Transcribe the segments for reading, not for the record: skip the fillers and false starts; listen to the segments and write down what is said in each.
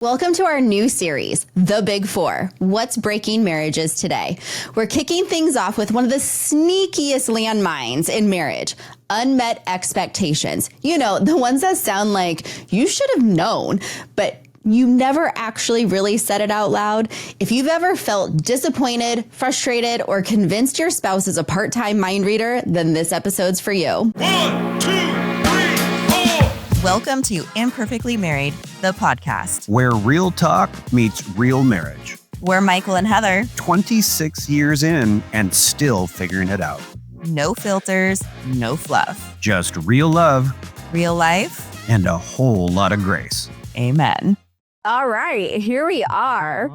Welcome to our new series, The Big Four, What's Breaking Marriages Today. We're kicking things off with one of the sneakiest landmines in marriage, unmet expectations. You know, the ones that sound like you should have known, but you never actually really said it out loud. If you've ever felt disappointed, frustrated, or convinced your spouse is a part-time mind reader, then this episode's for you. 1, 2, 3, 4. Welcome to Imperfectly Married, the podcast, where real talk meets real marriage. We're Michael and Heather. 26 years in and still figuring it out. No filters, no fluff. Just real love. Real life. And a whole lot of grace. Amen. All right, here we are.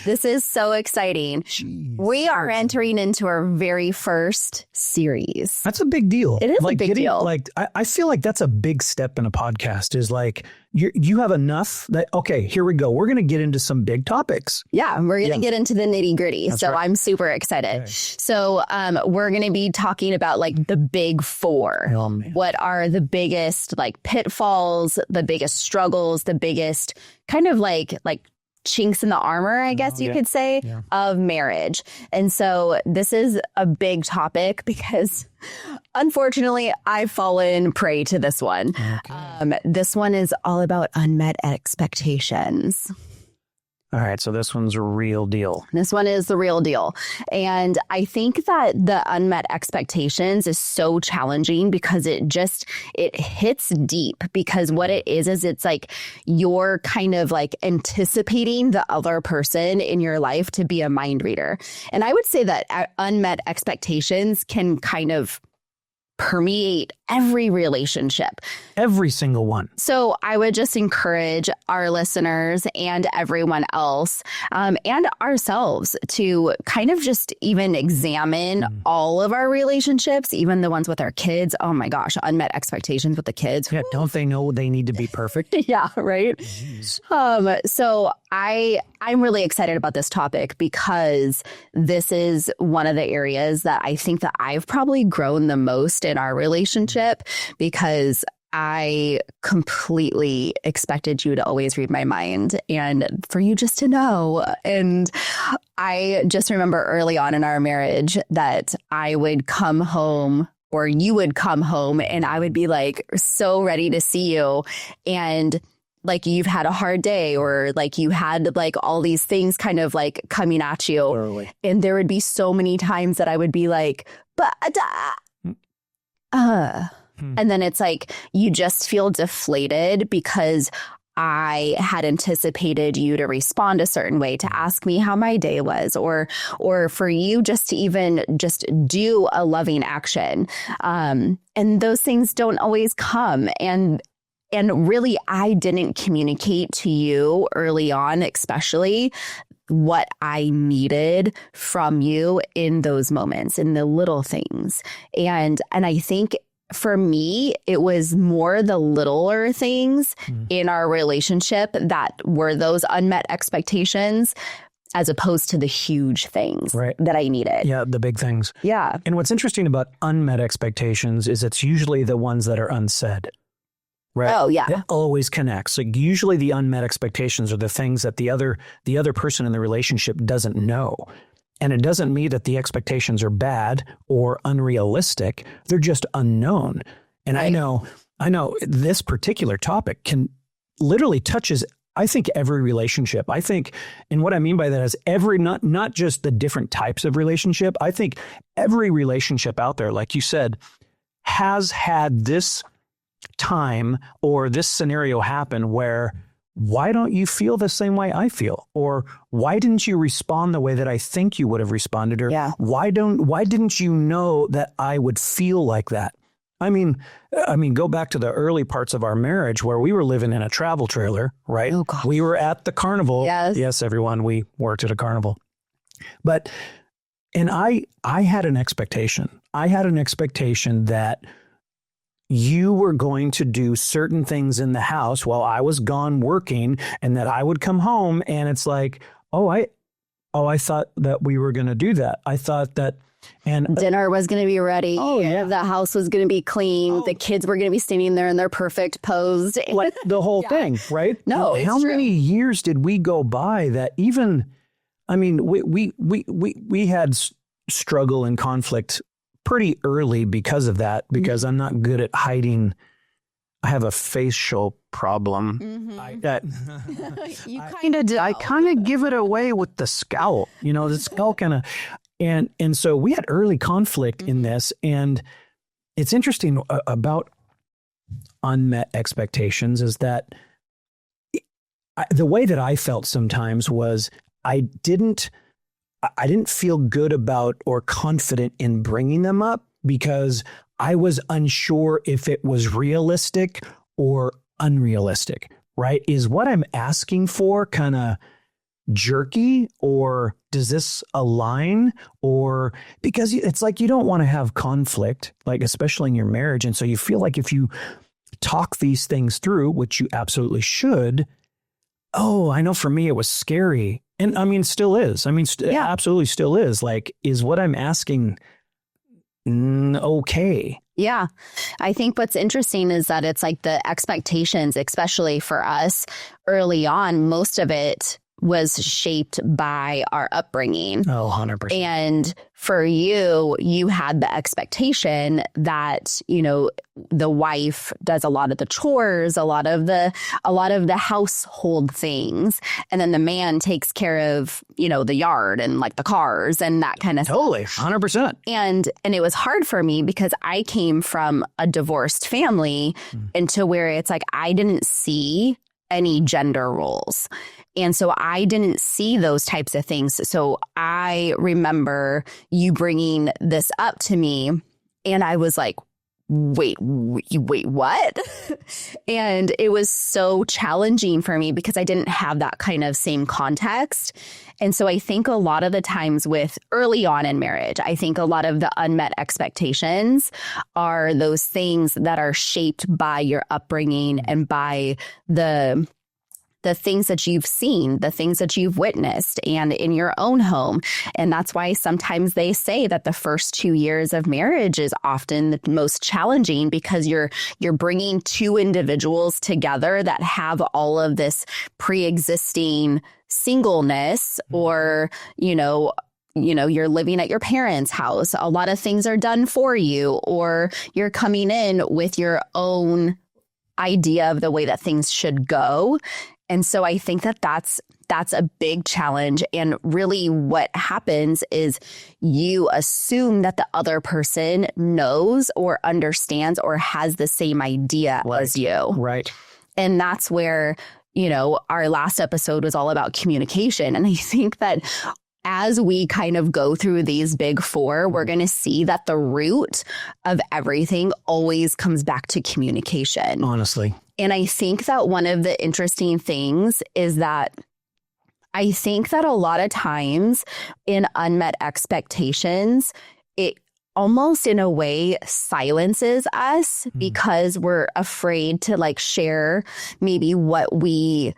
This is so exciting. Jeez. We are entering into our very first series. That's a big deal. It is a big deal. I feel like that's a big step in a podcast is like you have enough that, okay, here we go. We're going to get into some big topics. Yeah, we're going to get into the nitty gritty. So right. I'm super excited. Okay. So we're going to be talking about like the big four. Oh, man. What are the biggest like pitfalls, the biggest struggles, the biggest kind of like chinks in the armor, I guess you could say, of marriage. And so this is a big topic because unfortunately I've fallen prey to this one. Okay. This one is all about unmet expectations. All right. So this one's a real deal. This one is the real deal. And I think that the unmet expectations is so challenging because it hits deep, because what it is it's like you're kind of like anticipating the other person in your life to be a mind reader. And I would say that unmet expectations can kind of permeate every relationship. Every single one. So I would just encourage our listeners and everyone else and ourselves to kind of just even examine all of our relationships, even the ones with our kids. Oh my gosh, unmet expectations with the kids. Yeah, don't they know they need to be perfect? Yeah, right. So I'm really excited about this topic because this is one of the areas that I think that I've probably grown the most in our relationship, because I completely expected you to always read my mind and for you just to know. And I just remember early on in our marriage that I would come home, or you would come home, and I would be like so ready to see you. And like you've had a hard day, or like you had like all these things kind of like coming at you. Totally. And there would be so many times that I would be like, and then it's like you just feel deflated because I had anticipated you to respond a certain way, to ask me how my day was, or for you just to even just do a loving action. And those things don't always come. And really, I didn't communicate to you early on, especially what I needed from you in those moments, in the little things. And I think for me, it was more the littler things in our relationship that were those unmet expectations, as opposed to the huge things that I needed. Yeah, the big things. Yeah. And what's interesting about unmet expectations is it's usually the ones that are unsaid. Right. Oh, yeah. It always connects. Like usually the unmet expectations are the things that the other person in the relationship doesn't know. And it doesn't mean that the expectations are bad or unrealistic. They're just unknown. And I know this particular topic can literally touches, I think, every relationship. I think, and what I mean by that is not just the different types of relationship. I think every relationship out there, like you said, has had this time or this scenario happen where, why don't you feel the same way I feel? Or why didn't you respond the way that I think you would have responded? Or why didn't you know that I would feel like that? I mean, go back to the early parts of our marriage where we were living in a travel trailer, right? Oh, God. We were at the carnival. Yes, everyone, we worked at a carnival. And I had an expectation. I had an expectation that you were going to do certain things in the house while I was gone working, and that I would come home and it's like, I thought that we were going to do that. I thought that And dinner was going to be ready. Oh, yeah. The house was going to be clean. The kids were going to be standing there in their perfect pose. like the whole thing, right? No, it's how true. many years did we go by that even, I mean, we had struggle and conflict pretty early because of that, because I'm not good at hiding. I have a facial problem. You kind of do. I kind of give it away with the scowl, the scowl kind of, and so we had early conflict in this. And it's interesting about unmet expectations is that the way that I felt sometimes was I didn't feel good about or confident in bringing them up because I was unsure if it was realistic or unrealistic, right? Is what I'm asking for kind of jerky, or does this align? Or because it's like you don't want to have conflict, like especially in your marriage. And so you feel like if you talk these things through, which you absolutely should, I know for me it was scary. And I mean, still is. I mean, absolutely still is. Like, is what I'm asking okay? Yeah. I think what's interesting is that it's like the expectations, especially for us early on, most of it was shaped by our upbringing. Oh, 100%. And for you, you had the expectation that, the wife does a lot of the chores, a lot of the household things. And then the man takes care of, the yard and like the cars and that kind of stuff. Totally. 100%. And it was hard for me because I came from a divorced family into where it's like I didn't see any gender roles. And so I didn't see those types of things. So I remember you bringing this up to me and I was like, wait, what? And it was so challenging for me because I didn't have that kind of same context. And so I think a lot of the times with early on in marriage, I think a lot of the unmet expectations are those things that are shaped by your upbringing and by the things that you've seen, the things that you've witnessed and in your own home. And that's why sometimes they say that the first 2 years of marriage is often the most challenging because you're bringing two individuals together that have all of this pre-existing singleness or, you're living at your parents' house. A lot of things are done for you, or you're coming in with your own idea of the way that things should go. And so I think that that's a big challenge. And really what happens is you assume that the other person knows or understands or has the same idea as you. Right. And that's where, our last episode was all about communication. And I think that as we kind of go through these big four, we're going to see that the root of everything always comes back to communication. Honestly. And I think that one of the interesting things is that I think that a lot of times in unmet expectations, it almost in a way silences us because we're afraid to share maybe what we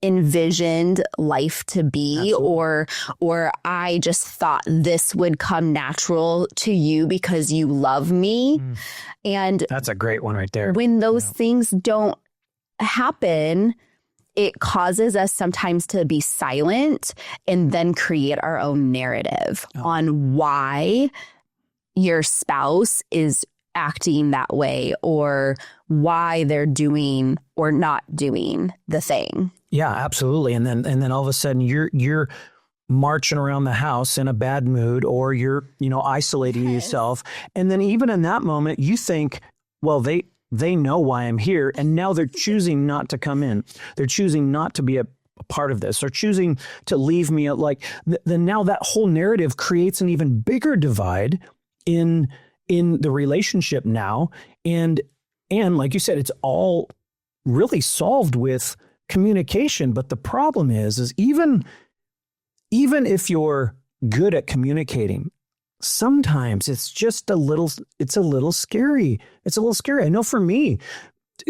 envisioned life to be. Absolutely. or I just thought this would come natural to you because you love me. And that's a great one right there. When those things don't happen, it causes us sometimes to be silent and then create our own narrative on why your spouse is acting that way or why they're doing or not doing the thing. Yeah, absolutely. And then all of a sudden you're marching around the house in a bad mood, or you're, isolating yourself. And then even in that moment, you think, well, they know why I'm here. And now they're choosing not to come in. They're choosing not to be a part of this. They're choosing to leave me then now that whole narrative creates an even bigger divide in the relationship now. And like you said, it's all really solved with communication. But the problem is even if you're good at communicating, sometimes it's just a little scary. It's a little scary. I know for me,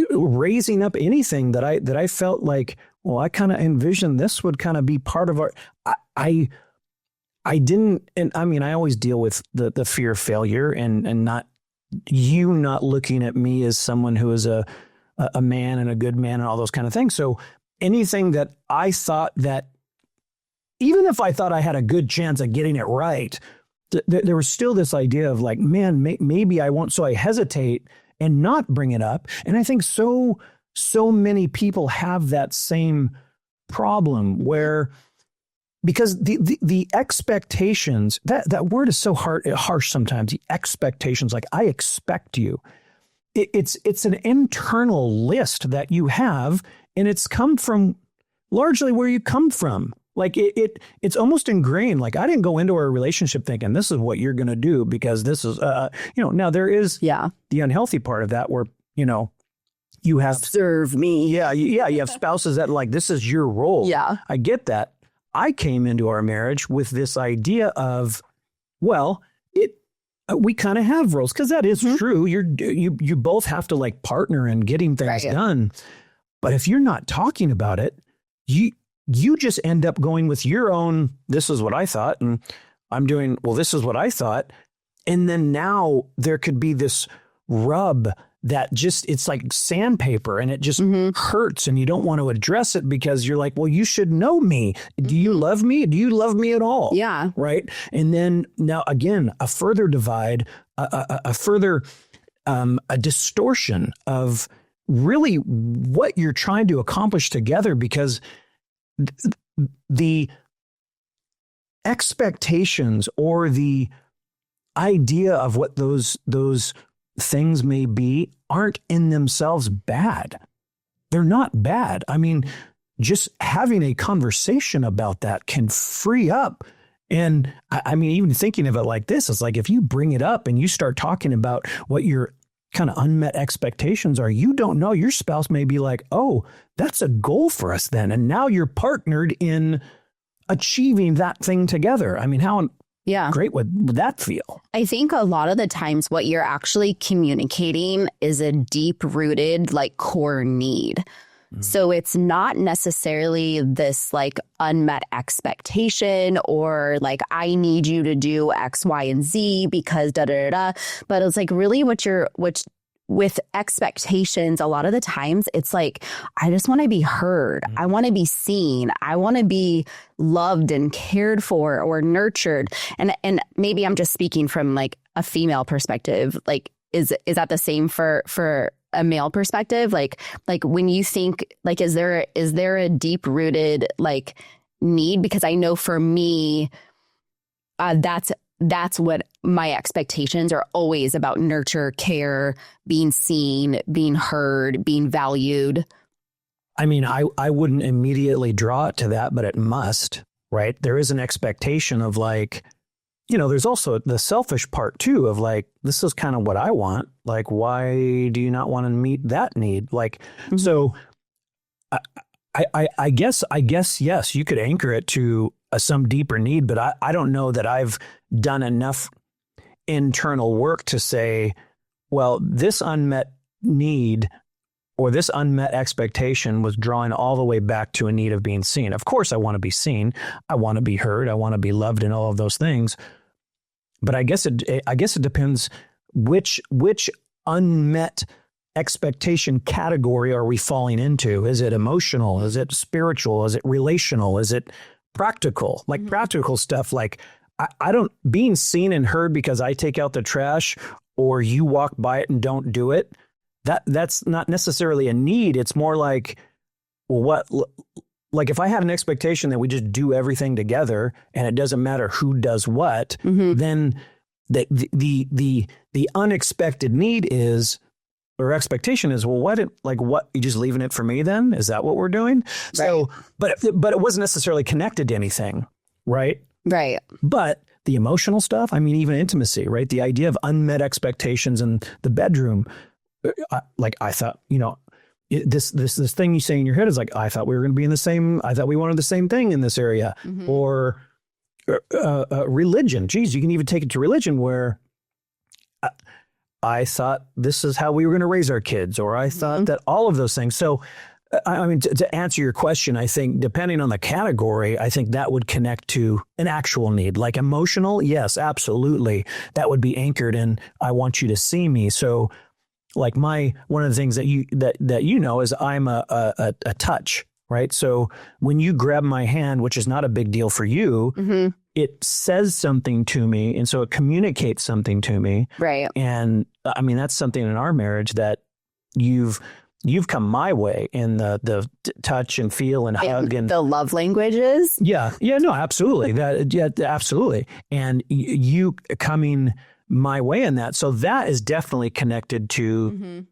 raising up anything that I felt like, well, I kind of envisioned this would kind of be part of our, I didn't, and I mean, I always deal with the fear of failure and not looking at me as someone who is a man and a good man and all those kind of things. So anything that I thought that, even if I thought I had a good chance of getting it right, there was still this idea of like, man, maybe I won't. So I hesitate and not bring it up. And I think so many people have that same problem where, because the expectations, that word is so harsh sometimes, the expectations, like I expect you. It's an internal list that you have, and it's come from largely where you come from. Like it's almost ingrained. Like I didn't go into our relationship thinking this is what you're going to do because this is, now there is the unhealthy part of that where, you have serve me. Yeah. You have spouses that like, this is your role. Yeah. I get that. I came into our marriage with this idea of, well, we kind of have roles because that is true. You both have to like partner in getting things done. But if you're not talking about it, you just end up going with your own, this is what I thought, and I'm doing, well, this is what I thought. And then now there could be this rub that just, it's like sandpaper and it just hurts and you don't want to address it because you're like, well, you should know me. Do you love me? Do you love me at all? Yeah. Right. And then now again, a further divide, a further, a distortion of really what you're trying to accomplish together, because the expectations or the idea of what those things may be aren't in themselves bad. They're not bad. I mean, just having a conversation about that can free up. And I mean, even thinking of it like this, it's like if you bring it up and you start talking about what your kind of unmet expectations are, you don't know, your spouse may be like, oh, that's a goal for us then. And now you're partnered in achieving that thing together. I mean, how great would that feel? I think a lot of the times what you're actually communicating is a deep-rooted, like, core need. So it's not necessarily this like unmet expectation or like, I need you to do X, Y, and Z because da da da da. But it's like really with expectations, a lot of the times it's like, I just want to be heard. I want to be seen. I want to be loved and cared for or nurtured. And maybe I'm just speaking from like a female perspective. Like, is that the same for a male perspective? Like when you think like, is there a deep rooted like need? Because I know for me, that's what my expectations are always about: nurture, care, being seen, being heard, being valued. I mean, I wouldn't immediately draw it to that, but it must, right? There is an expectation of like, there's also the selfish part too of like, this is kind of what I want. Like, why do you not want to meet that need? Like, so I guess, yes, you could anchor it to some deeper need, but I don't know that I've done enough internal work to say, well, this unmet need or this unmet expectation was drawing all the way back to a need of being seen. Of course, I want to be seen. I want to be heard. I want to be loved and all of those things. But I guess it depends which unmet expectation category are we falling into? Is it emotional? Is it spiritual? Is it relational? Is it practical? Like practical stuff. Like I don't, being seen and heard because I take out the trash or you walk by it and don't do it. That's not necessarily a need. It's more like, well, like if I had an expectation that we just do everything together and it doesn't matter who does what, then the unexpected need is, or expectation is, well, what you just leaving it for me then? Is that what we're doing? Right. So, but it wasn't necessarily connected to anything, right? Right. But the emotional stuff, I mean, even intimacy, right? The idea of unmet expectations in the bedroom, like I thought, this thing you say in your head is like, I thought we were going to be in the same, I thought we wanted the same thing in this area. Or religion. Geez, you can even take it to religion where I thought this is how we were going to raise our kids, or I thought that all of those things. So I mean, to answer your question, I think depending on the category, I think that would connect to an actual need. Like emotional, yes, absolutely. That would be anchored in, I want you to see me. So like one of the things that you know is I'm a touch, right? So when you grab my hand, which is not a big deal for you, it says something to me. And so it communicates something to me. Right. And I mean, that's something in our marriage that you've come my way in the touch and feel and hug and the love languages. Yeah. No, absolutely. Absolutely. And you coming my way in that. So that is definitely connected to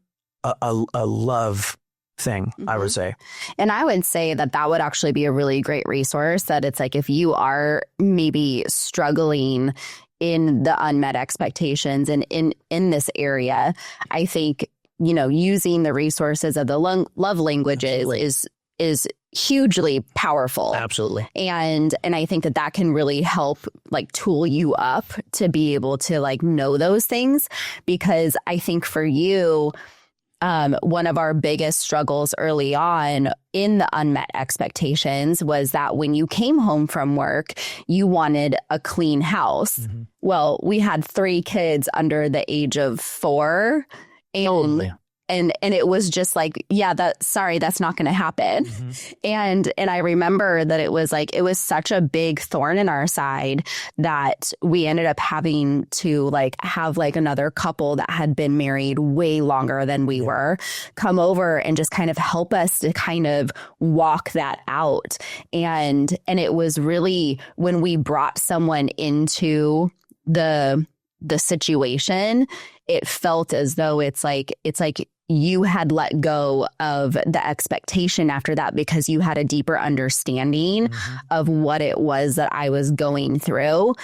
a love thing, I would say. And I would say that would actually be a really great resource, that it's like if you are maybe struggling in the unmet expectations and in this area, I think, using the resources of the love languages is hugely powerful. Absolutely. And I think that can really help like tool you up to be able to like know those things, because I think for you, one of our biggest struggles early on in the unmet expectations was that when you came home from work, you wanted a clean house. Well, we had 3 kids under the age of 4. And it was just like, that's not going to happen. And I remember that it was such a big thorn in our side that we ended up having to like have like another couple that had been married way longer than we were come over and just kind of help us to kind of walk that out. And it was really when we brought someone into the situation, it felt as though it's like you had let go of the expectation after that, because you had a deeper understanding of what it was that I was going throughout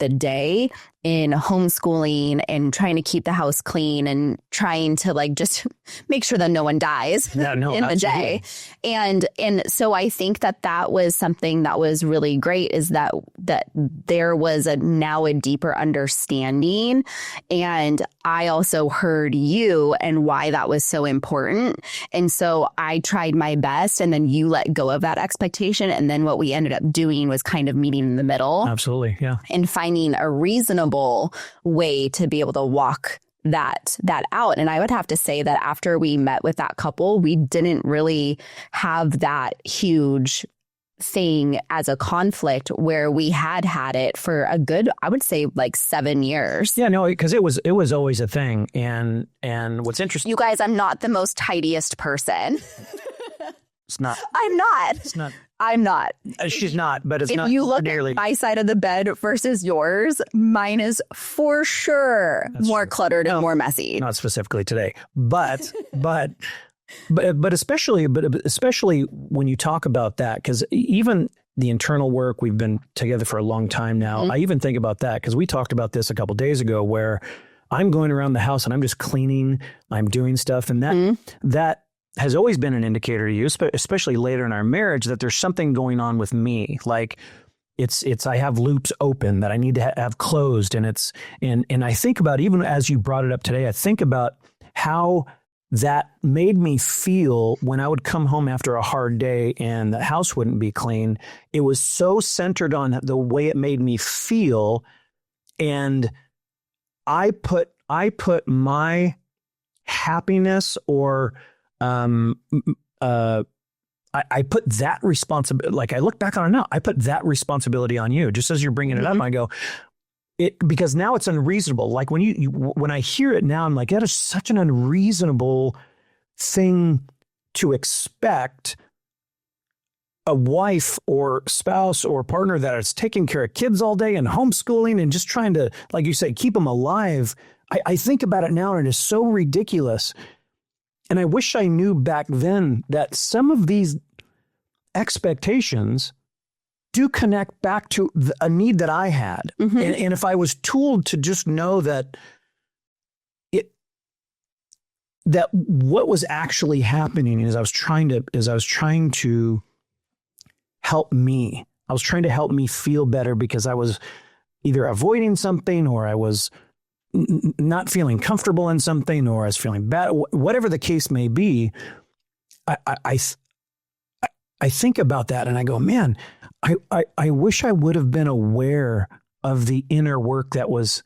the day in homeschooling and trying to keep the house clean and trying to like just make sure that no one dies in the day. And so I think that was something that was really great, is that there was now a deeper understanding. And I also heard you and why that was so important. And so I tried my best, and then you let go of that expectation. And then what we ended up doing was kind of meeting in the middle. Absolutely. Yeah. And finding a reasonable way to be able to walk that out. And I would have to say that after we met with that couple, we didn't really have that huge thing as a conflict, where we had it for a good, I would say like 7 years. Yeah, no, because it was always a thing. And what's interesting, you guys, I'm not the most tidiest person. It's not. I'm not. It's not. I'm not. She's not, but it's if not. If you look nearly at my side of the bed versus yours, mine is for sure more cluttered and more messy. Not specifically today, but especially when you talk about that, because even the internal work, we've been together for a long time now. I even think about that because we talked about this a couple days ago, where I'm going around the house and I'm just cleaning, I'm doing stuff, and that has always been an indicator to you, especially later in our marriage, that there's something going on with me. Like it's I have loops open that I need to have closed, and I think about, even as you brought it up today, I think about how that made me feel when I would come home after a hard day and the house wouldn't be clean. It was so centered on the way it made me feel, and I put my happiness, or I put that responsibility, like I look back on it now, I put that responsibility on you. Just as you're bringing it up, I go, because now it's unreasonable. Like when I hear it now, I'm like, that is such an unreasonable thing to expect a wife or spouse or partner that is taking care of kids all day and homeschooling and just trying to, like you say, keep them alive. I think about it now, and it is so ridiculous. And I wish I knew back then that some of these expectations do connect back to a need that I had. And if I was tooled to just know that what was actually happening is I was trying to help me. I was trying to help me feel better, because I was either avoiding something, or I was not feeling comfortable in something, or I was feeling bad, whatever the case may be. I think about that and I go, man, I wish I would have been aware of the inner work that was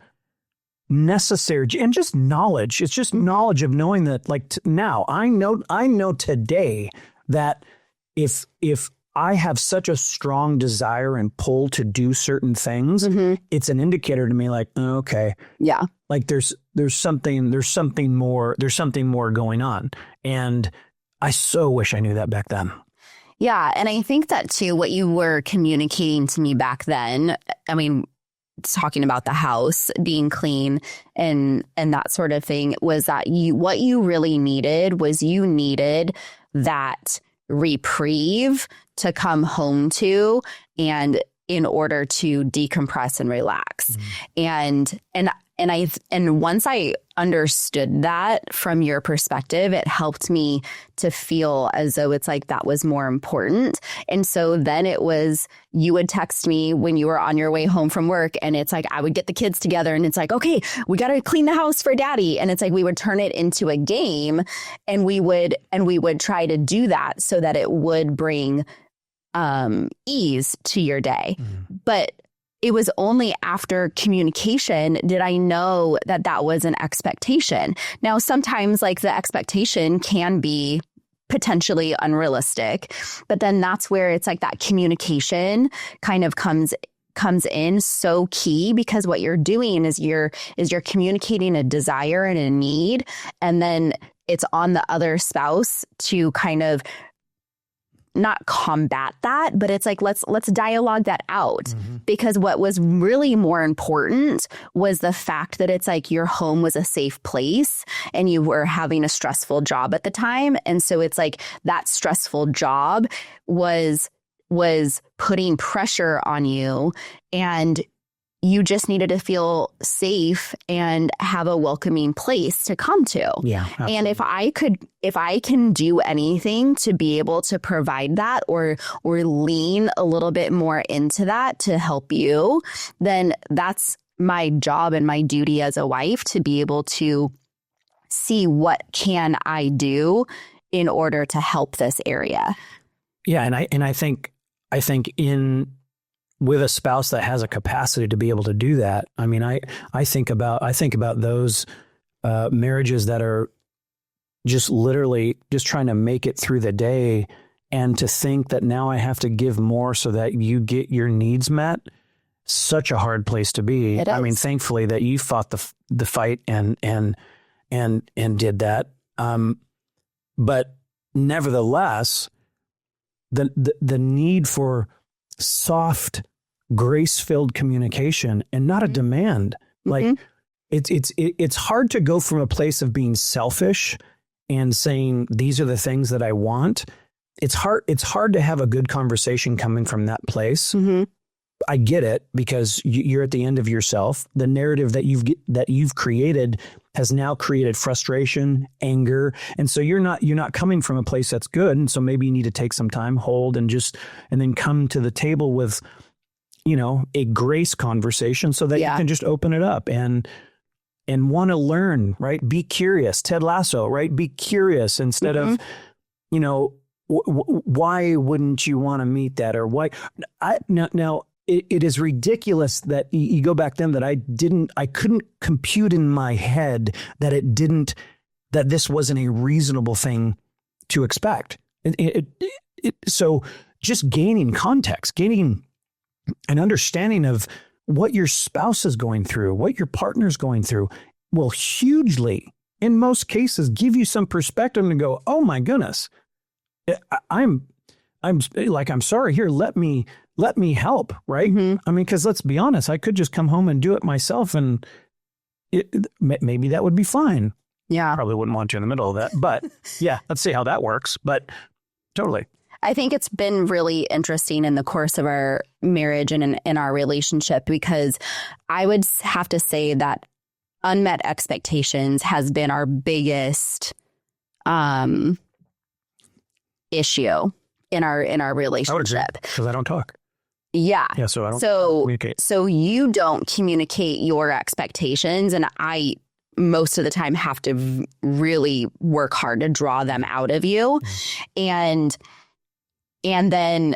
necessary, and just knowledge. It's just knowledge of knowing that, like, now I know today that if I have such a strong desire and pull to do certain things, it's an indicator to me, like, okay, yeah, like there's something more going on. And I so wish I knew that back then. Yeah. And I think that too, what you were communicating to me back then, I mean, talking about the house being clean and that sort of thing, was that what you really needed was you needed that reprieve to come home to, and in order to decompress and relax. And once I understood that from your perspective, it helped me to feel as though it's like that was more important. And so then it was, you would text me when you were on your way home from work, and it's like I would get the kids together and it's like, okay, we got to clean the house for daddy. And it's like we would turn it into a game, and we would try to do that so that it would bring ease to your day. But it was only after communication did I know that that was an expectation. Now, sometimes like the expectation can be potentially unrealistic, but then that's where it's like that communication kind of comes in so key, because what you're doing is you're communicating a desire and a need, and then it's on the other spouse to kind of not combat that, but it's like, let's dialogue that out. Because what was really more important was the fact that it's like your home was a safe place and you were having a stressful job at the time. And so it's like that stressful job was putting pressure on you, and you just needed to feel safe and have a welcoming place to come to. Yeah. Absolutely. And if I can do anything to be able to provide that or lean a little bit more into that to help you, then that's my job and my duty as a wife, to be able to see what can I do in order to help this area. Yeah. And I think with a spouse that has a capacity to be able to do that. I mean, I think about those marriages that are just literally just trying to make it through the day, and to think that now I have to give more so that you get your needs met. Such a hard place to be. I mean, thankfully that you fought the fight and did that. But nevertheless, the need for soft, grace-filled communication and not a demand. Like it's hard to go from a place of being selfish and saying, these are the things that I want. It's hard to have a good conversation coming from that place. I get it, because you're at the end of yourself. The narrative that you've created has now created frustration, anger. And so you're not coming from a place that's good. And so maybe you need to take some time, hold, and then come to the table with, a grace conversation so that you can just open it up and want to learn, right? Be curious. Ted Lasso, right? Be curious instead of, why wouldn't you want to meet that? Or why? Now, it is ridiculous that you go back then that I couldn't compute in my head that this wasn't a reasonable thing to expect. So just gaining context, gaining an understanding of what your spouse is going through, what your partner's going through, will hugely, in most cases, give you some perspective and go, oh my goodness, I'm sorry here. Let me help. Right. I mean, because let's be honest, I could just come home and do it myself, and maybe that would be fine. Yeah. Probably wouldn't want you in the middle of that, but yeah, let's see how that works. But totally. I think it's been really interesting in the course of our marriage and in our relationship, because I would have to say that Unmet Expectations has been our biggest issue in our relationship. Because I don't talk. Yeah. Yeah. So I don't communicate. So you don't communicate your expectations, and I most of the time have to really work hard to draw them out of you. And then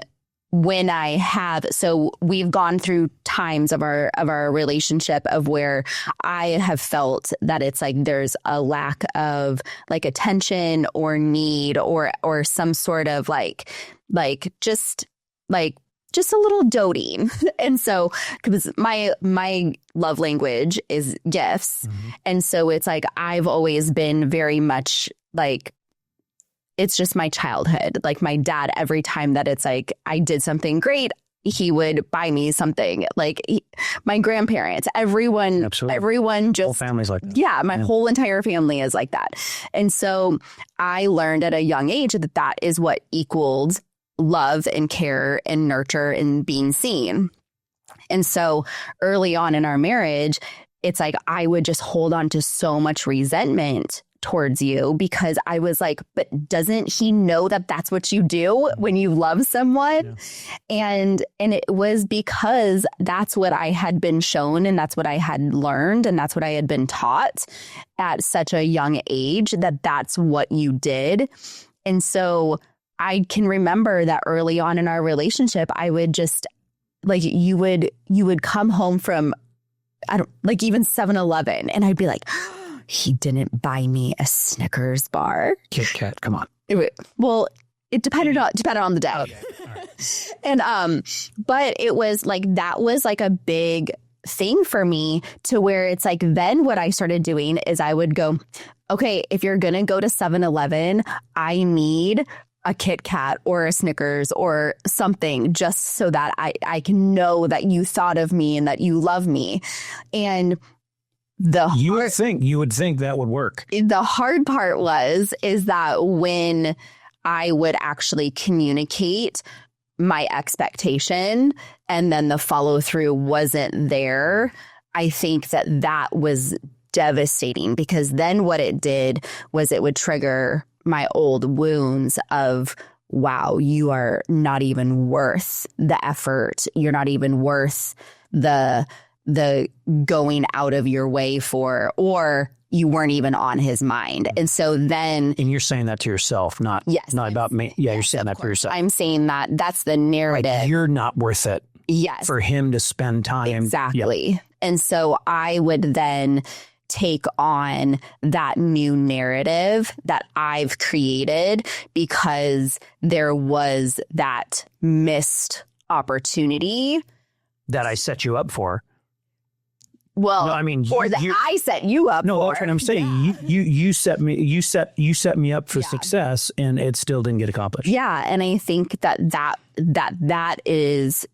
when I have, so we've gone through times of our relationship of where I have felt that it's like there's a lack of like attention or need or some sort of like just a little doting. And so, because my love language is gifts. And so it's like, I've always been very much like, it's just my childhood. Like my dad, every time that it's like I did something great, he would buy me something. Like my grandparents, everyone, Absolutely. everyone just. Whole family's like that. Yeah, my whole entire family is like that. And so I learned at a young age that that is what equaled love and care and nurture and being seen. And so early on in our marriage, it's like I would just hold on to so much resentment towards you because I was like, but doesn't he know that that's what you do when you love someone? Yeah. And it was because that's what I had been shown and that's what I had learned and that's what I had been taught at such a young age that that's what you did. And so I can remember that early on in our relationship, I would just like you would come home from even 7-Eleven and I'd be like, he didn't buy me a Snickers bar. Kit Kat, come on. Well, it depended on the day. Okay. All right. And but it was like that was like a big thing for me to where it's like then what I started doing is I would go, okay, if you're gonna go to 7-Eleven, I need a Kit Kat or a Snickers or something just so that I can know that you thought of me and that you love me. And you would think that would work. The hard part is that when I would actually communicate my expectation and then the follow through wasn't there, I think that was devastating because then what it did was it would trigger my old wounds of, wow, you are not even worth the effort. You're not even worth the going out of your way for, or you weren't even on his mind. And so then. And you're saying that to yourself, not about me. Yeah, you're saying that for yourself. I'm saying that's the narrative. Like you're not worth it. Yes. For him to spend time. Exactly. Yep. And so I would then take on that new narrative that I've created because there was that missed opportunity. That I set you up for. Well, no, I mean, I set you up. No, for. that's what I'm saying. Yeah. You set me up for success, and it still didn't get accomplished. Yeah, and I think that is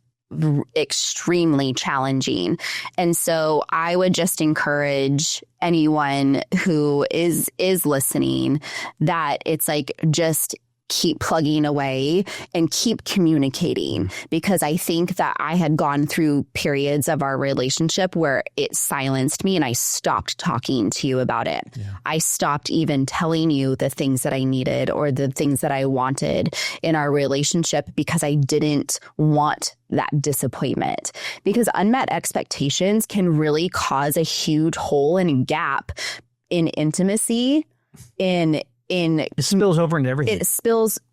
extremely challenging, and so I would just encourage anyone who is listening that it's like just keep plugging away and keep communicating, because I think that I had gone through periods of our relationship where it silenced me and I stopped talking to you about it. Yeah. I stopped even telling you the things that I needed or the things that I wanted in our relationship because I didn't want that disappointment, because unmet expectations can really cause a huge hole and gap in intimacy, it spills over into everything.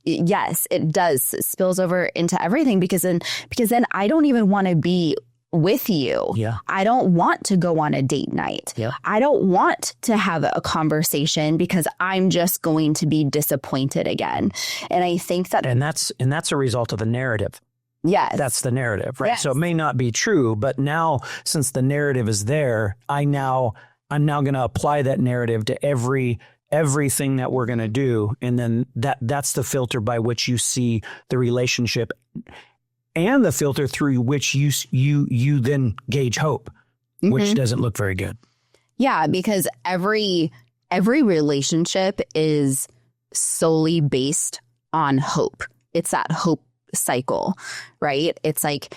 Yes, it does. It spills over into everything because then I don't even want to be with you. Yeah. I don't want to go on a date night. Yeah. I don't want to have a conversation because I'm just going to be disappointed again. And I think that and that's a result of the narrative. Yes. That's the narrative, right? Yes. So it may not be true, but now since the narrative is there, I'm now going to apply that narrative to everything that we're going to do. And then that's the filter by which you see the relationship and the filter through which you then gauge hope, which doesn't look very good. Yeah, because every relationship is solely based on hope. It's that hope cycle, right? It's like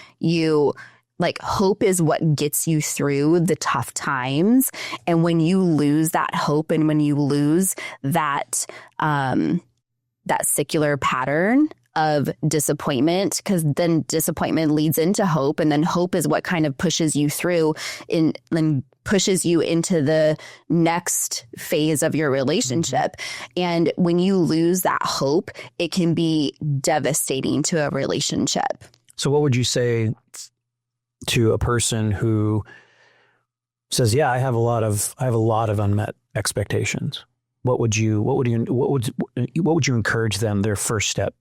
hope is what gets you through the tough times. And when you lose that hope and when you lose that secular pattern of disappointment, because then disappointment leads into hope, and then hope is what kind of pushes you through and pushes you into the next phase of your relationship. And when you lose that hope, it can be devastating to a relationship. So what would you say to a person who says, yeah, I have a lot of unmet expectations? What would you encourage them, their first step?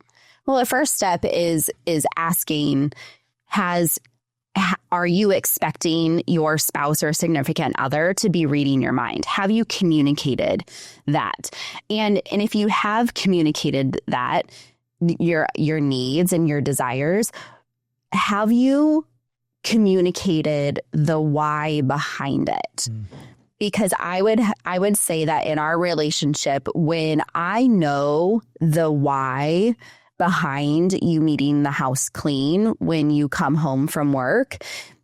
Well, the first step is asking, are you expecting your spouse or significant other to be reading your mind? Have you communicated that? And if you have communicated that, your needs and your desires, have you communicated the why behind it? Because I would say that in our relationship, when I know the why behind you needing the house clean when you come home from work,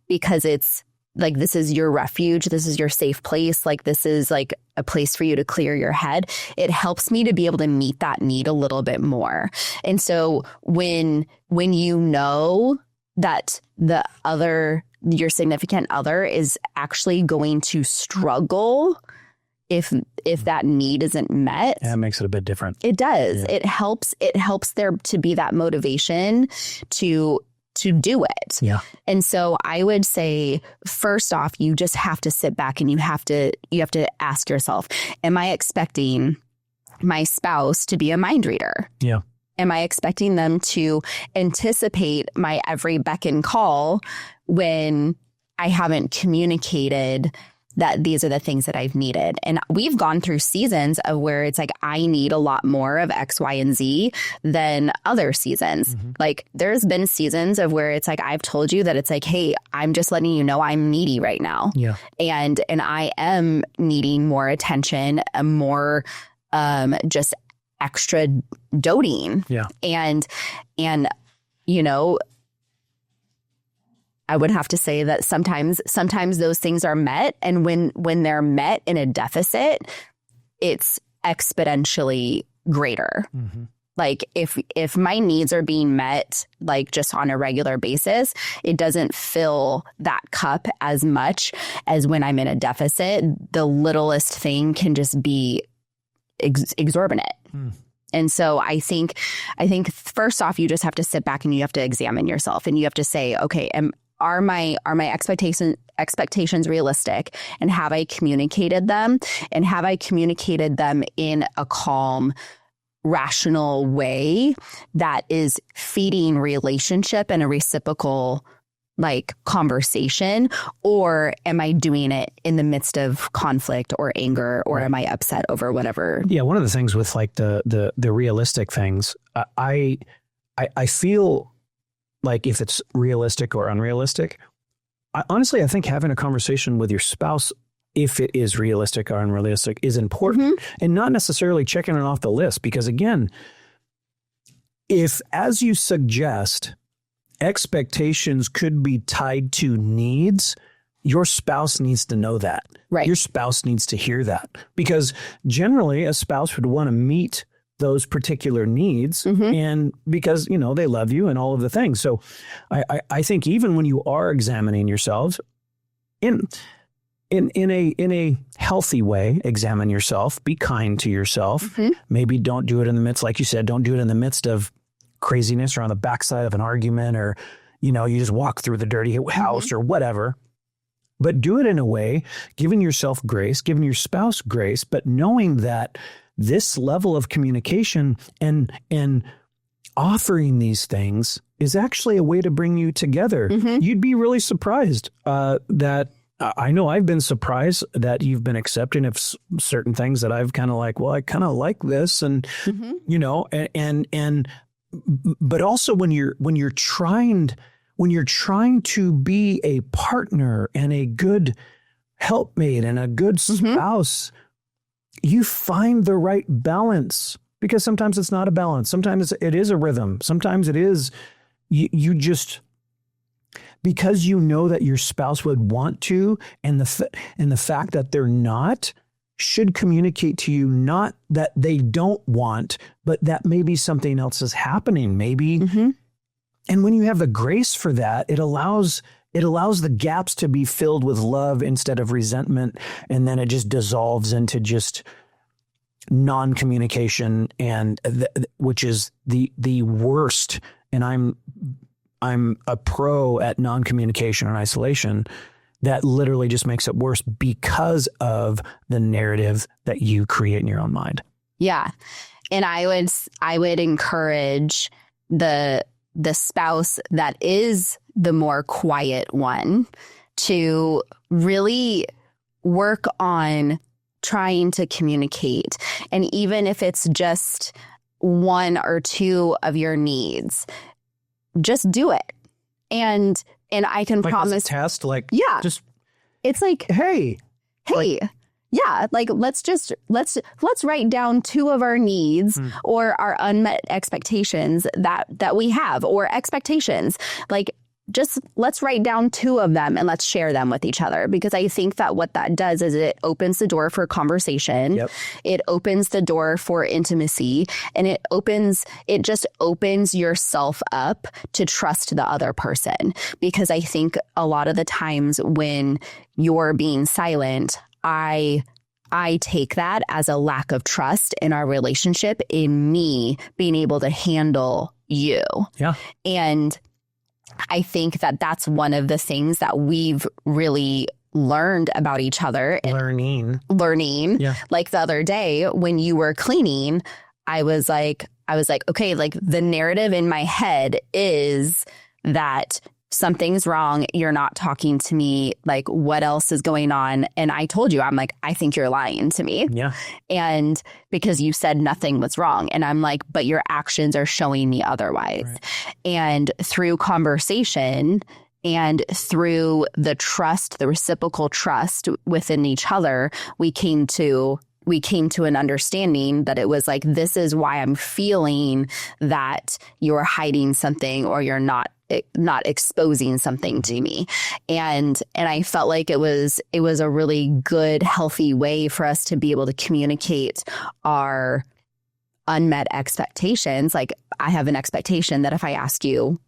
because it's like, this is your refuge, this is your safe place, like this is like a place for you to clear your head, it helps me to be able to meet that need a little bit more. And so when you know that your significant other is actually going to struggle if that need isn't met. Yeah, it makes it a bit different. It does. Yeah. It helps there to be that motivation to do it. Yeah. And so I would say, first off, you just have to sit back and you have to ask yourself, am I expecting my spouse to be a mind reader? Yeah. Am I expecting them to anticipate my every beck and call when I haven't communicated that these are the things that I've needed? And we've gone through seasons of where it's like, I need a lot more of X, Y, and Z than other seasons. Like there's been seasons of where it's like, I've told you that it's like, hey, I'm just letting you know I'm needy right now. Yeah. And I am needing more attention, more just extra doting. Yeah. And you know, I would have to say that sometimes those things are met, and when they're met in a deficit, it's exponentially greater. Like if my needs are being met like just on a regular basis, it doesn't fill that cup as much as when I'm in a deficit. The littlest thing can just be exorbitant. And so I think first off, you just have to sit back and you have to examine yourself, and you have to say, okay, are my expectations realistic, and have I communicated them, and have I communicated them in a calm, rational way that is feeding relationship and a reciprocal like conversation, or am I doing it in the midst of conflict or anger, or am I upset over whatever? Yeah, one of the things with like the realistic things, I feel like if it's realistic or unrealistic, I think having a conversation with your spouse, if it is realistic or unrealistic, is important, and not necessarily checking it off the list. Because again, if, as you suggest, expectations could be tied to needs, your spouse needs to know that. Right. Your spouse needs to hear that, because generally a spouse would want to meet those particular needs, and because, you know, they love you and all of the things. So I think even when you are examining yourselves in a healthy way, examine yourself, be kind to yourself. Maybe don't do it in the midst, like you said, don't do it in the midst of craziness or on the backside of an argument, or, you know, you just walk through the dirty house or whatever. But do it in a way, giving yourself grace, giving your spouse grace, but knowing that this level of communication and offering these things is actually a way to bring you together. You'd be really surprised that I know I've been surprised that you've been accepting of certain things that I've kind of like, well, I kind of like this, and you know, and but also when you're trying to be a partner and a good helpmate and a good spouse, you find the right balance, because sometimes it's not a balance. Sometimes it is a rhythm. Sometimes it is, you just, because you know that your spouse would want to, and the fact that they're not should communicate to you, not that they don't want, but that maybe something else is happening. Maybe. And when you have the grace for that, it allows It allows the gaps to be filled with love instead of resentment, and then it just dissolves into just non-communication, and which is the worst. And I'm a pro at non-communication and isolation. That literally just makes it worse because of the narrative that you create in your own mind. Yeah. And I would encourage the spouse that is the more quiet one to really work on trying to communicate. And even if it's just one or two of your needs, just do it. And I can promise test, like, yeah, just it's like, hey, like, yeah, like let's write down two of our needs or our unmet expectations that we have, or expectations. Like, just let's write down two of them and let's share them with each other, because I think that what that does is it opens the door for conversation. Yep. It opens the door for intimacy, and it just opens yourself up to trust the other person. Because I think a lot of the times when you're being silent, I take that as a lack of trust in our relationship, in me being able to handle you. Yeah. And I think that that's one of the things that we've really learned about each other. Learning. Yeah. Like the other day when you were cleaning, I was like, okay, like the narrative in my head is that something's wrong. You're not talking to me. Like, what else is going on? And I told you, I'm like, I think you're lying to me. Yeah. And because you said nothing was wrong. And I'm like, but your actions are showing me otherwise. Right. And through conversation and through the trust, the reciprocal trust within each other, we came to an understanding that it was like, this is why I'm feeling that you're hiding something, or you're not exposing something to me. And I felt like it was a really good, healthy way for us to be able to communicate our unmet expectations. Like, I have an expectation that if I ask you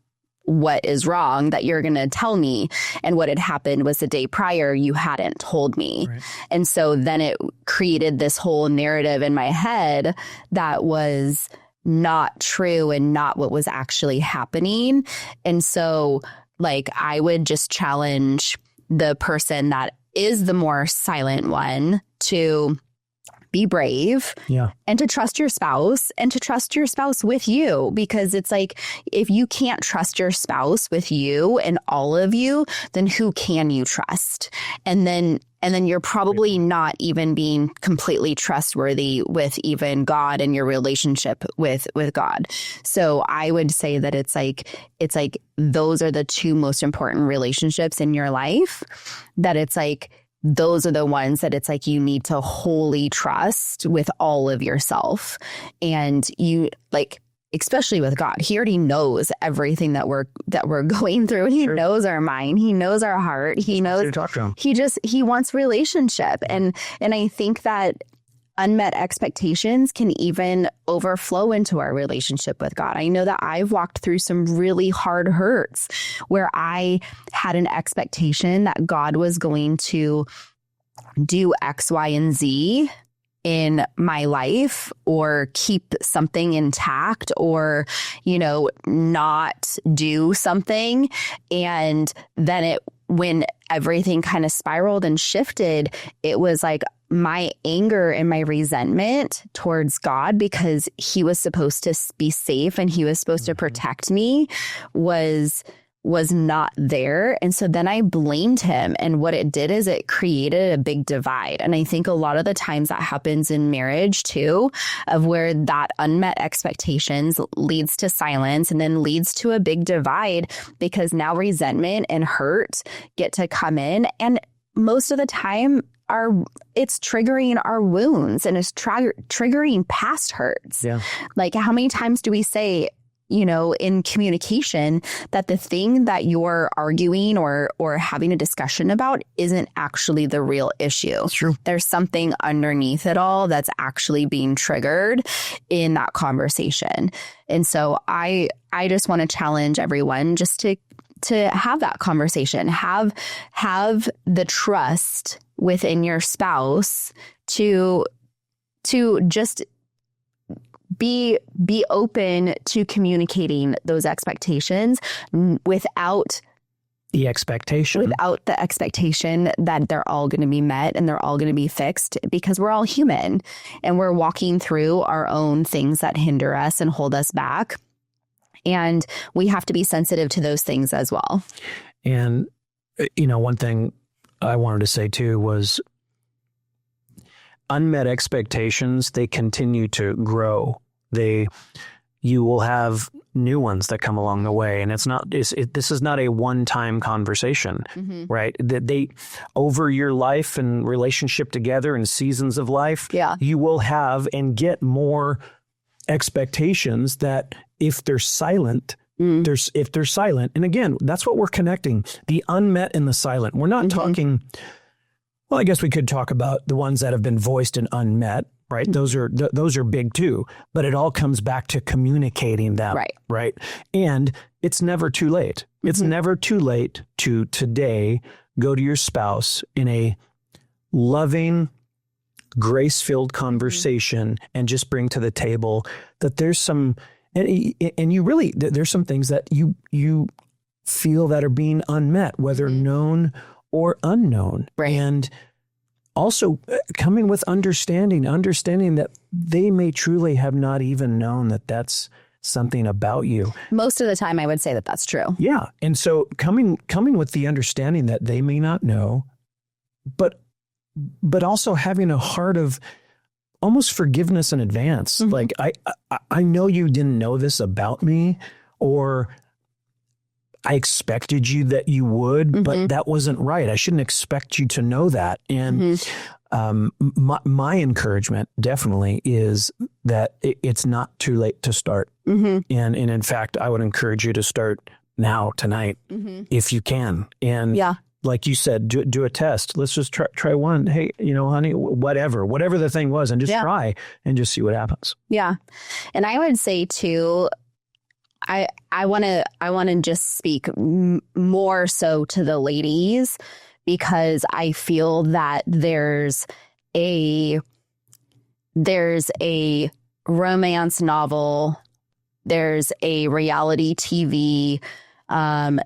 what is wrong, that you're going to tell me. And what had happened was the day prior, you hadn't told me. Right. And so then it created this whole narrative in my head that was not true and not what was actually happening. And so, like, I would just challenge the person that is the more silent one to be brave, and to trust your spouse, and to trust your spouse with you. Because it's like, if you can't trust your spouse with you and all of you, then who can you trust? And then you're probably not even being completely trustworthy with even God and your relationship with God. So I would say that it's like those are the two most important relationships in your life, that it's like, those are the ones that it's like you need to wholly trust with all of yourself. And you, like, especially with God, he already knows everything that we're going through. He knows our mind. He knows our heart. He knows. Talk to him. He wants relationship. And I think that unmet expectations can even overflow into our relationship with God. I know that I've walked through some really hard hurts where I had an expectation that God was going to do X, Y, and Z in my life, or keep something intact, or, not do something. And then when everything kind of spiraled and shifted, it was like my anger and my resentment towards God, because he was supposed to be safe and he was supposed to protect me, was not there. And so then I blamed him. And what it did is it created a big divide. And I think a lot of the times that happens in marriage too, of where that unmet expectations leads to silence, and then leads to a big divide, because now resentment and hurt get to come in. And most of the time, it's triggering our wounds, and it's triggering past hurts. Yeah. Like, how many times do we say, in communication, that the thing that you're arguing or having a discussion about isn't actually the real issue. It's true. There's something underneath it all that's actually being triggered in that conversation. And so I just want to challenge everyone just to have that conversation, have the trust within your spouse to just be open to communicating those expectations without the expectation that they're all going to be met and they're all going to be fixed, because we're all human and we're walking through our own things that hinder us and hold us back. And we have to be sensitive to those things as well. And, one thing I wanted to say too was unmet expectations, they continue to grow. You will have new ones that come along the way. And this is not a one-time conversation, right? That over your life and relationship together and seasons of life, you will have and get more expectations that if they're silent, and again, that's what we're connecting, the unmet and the silent. We're not talking, well, I guess we could talk about the ones that have been voiced and unmet, right? Those are big too, but it all comes back to communicating them, right? And it's never too late. It's never too late to today go to your spouse in a loving, grace-filled conversation and just bring to the table that there's some, and you really, there's some things that you feel that are being unmet, whether known or unknown. Right. And also coming with understanding that they may truly have not even known that that's something about you. Most of the time, I would say that that's true. Yeah. And so coming with the understanding that they may not know, but also having a heart of almost forgiveness in advance. Like, I know you didn't know this about me, or I expected you that you would, but that wasn't right. I shouldn't expect you to know that. And my encouragement definitely is that it's not too late to start. And in fact, I would encourage you to start now, tonight, if you can. And like you said, do a test. Let's just try one. Hey, honey, whatever the thing was, and just try and just see what happens. Yeah. And I would say too, I want to just speak more so to the ladies, because I feel that there's a romance novel, there's a reality TV,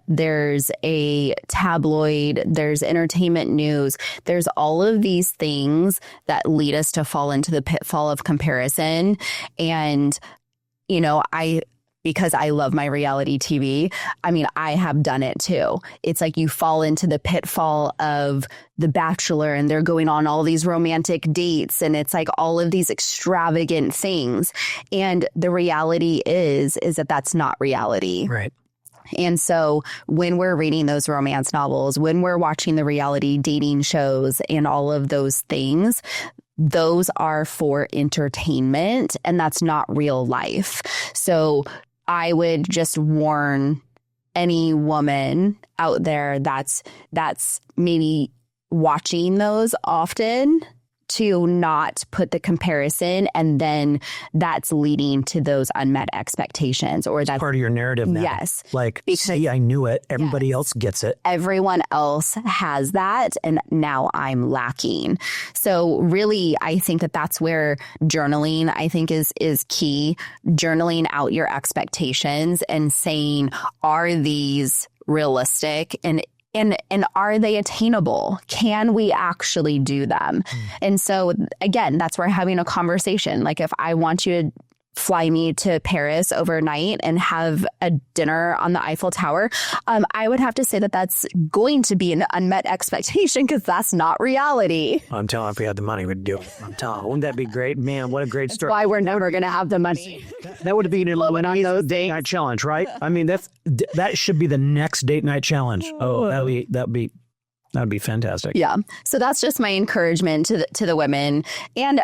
there's a tabloid, there's entertainment news, there's all of these things that lead us to fall into the pitfall of comparison. And, because I love my reality TV, I have done it too. It's like you fall into the pitfall of The Bachelor and they're going on all these romantic dates and it's like all of these extravagant things. And the reality is that that's not reality. Right. And so when we're reading those romance novels, when we're watching the reality dating shows and all of those things, those are for entertainment and that's not real life. So I would just warn any woman out there that's maybe watching those often to not put the comparison, and then that's leading to those unmet expectations, or that's part of your narrative now. Yes. Like, see, I knew it. Everybody else gets it. Everyone else has that, and now I'm lacking. So really, I think that that's where journaling, I think, is key. Journaling out your expectations and saying, are these realistic? And are they attainable? Can we actually do them? And so, again, that's where having a conversation. Like, if I want you to fly me to Paris overnight and have a dinner on the Eiffel Tower, I would have to say that that's going to be an unmet expectation, because that's not reality. I'm telling you, if we had the money, we'd do it. I'm telling you, wouldn't that be great? Man, what a great story. That's why we're never going to have the money. That would be a date night challenge, right? That should be the next date night challenge. Oh, that'd be fantastic. Yeah. So that's just my encouragement to the women. And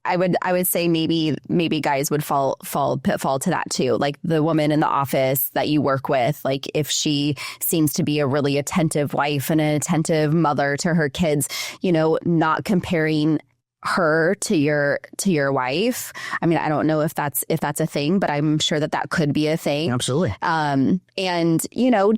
I would say maybe guys would fall pitfall to that too. Like the woman in the office that you work with, like if she seems to be a really attentive wife and an attentive mother to her kids, not comparing her to your wife. I mean, I don't know if that's a thing, but I'm sure that could be a thing. Absolutely. And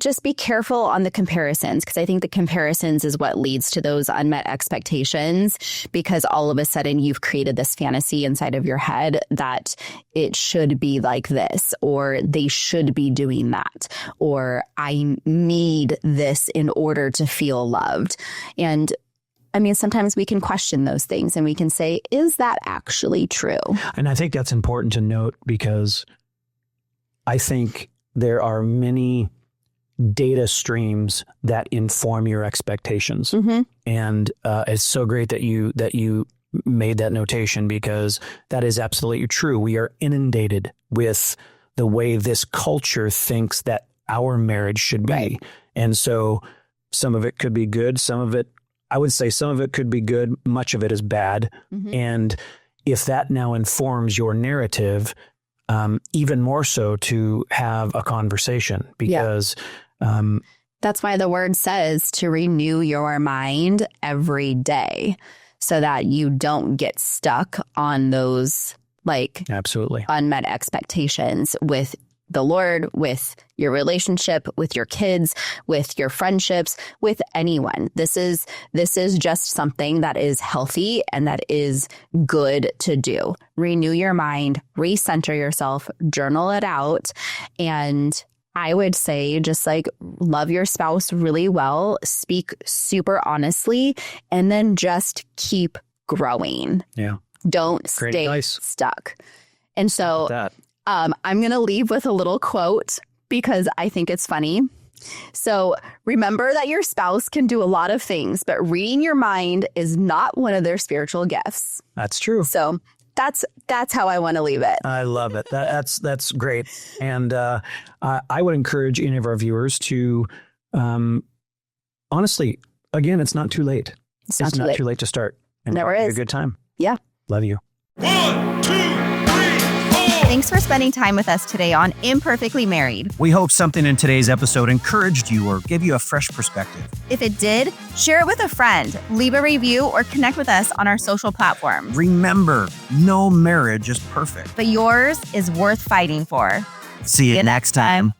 just be careful on the comparisons, because I think the comparisons is what leads to those unmet expectations, because all of a sudden you've created this fantasy inside of your head that it should be like this, or they should be doing that, or I need this in order to feel loved. And I mean, sometimes we can question those things and we can say, is that actually true? And I think that's important to note, because I think there are many data streams that inform your expectations. Mm-hmm. And it's so great that you made that notation, because that is absolutely true. We are inundated with the way this culture thinks that our marriage should be. Right. And so some of it could be good. I would say some of it could be good. Much of it is bad. Mm-hmm. And if that now informs your narrative, even more so to have a conversation, because that's why the word says to renew your mind every day, so that you don't get stuck on those absolutely unmet expectations with the Lord, with your relationship, with your kids, with your friendships, with anyone. This is just something that is healthy and that is good to do. Renew your mind, recenter yourself, journal it out. And I would say just love your spouse really well, speak super honestly, and then just keep growing. Yeah. Don't Great stay advice. stuck. And so that. I'm going to leave with a little quote because I think it's funny. So remember that your spouse can do a lot of things, but reading your mind is not one of their spiritual gifts. That's true. So that's how I want to leave it. I love it. That's great. And I would encourage any of our viewers to, honestly, again, it's not too late. It's not too late to start. And Never have is. a good time. Yeah. Love you. 1, 2, 3, 4. Thanks for spending time with us today on Imperfectly Married. We hope something in today's episode encouraged you or gave you a fresh perspective. If it did, share it with a friend, leave a review, or connect with us on our social platforms. Remember, no marriage is perfect. But yours is worth fighting for. See you next time.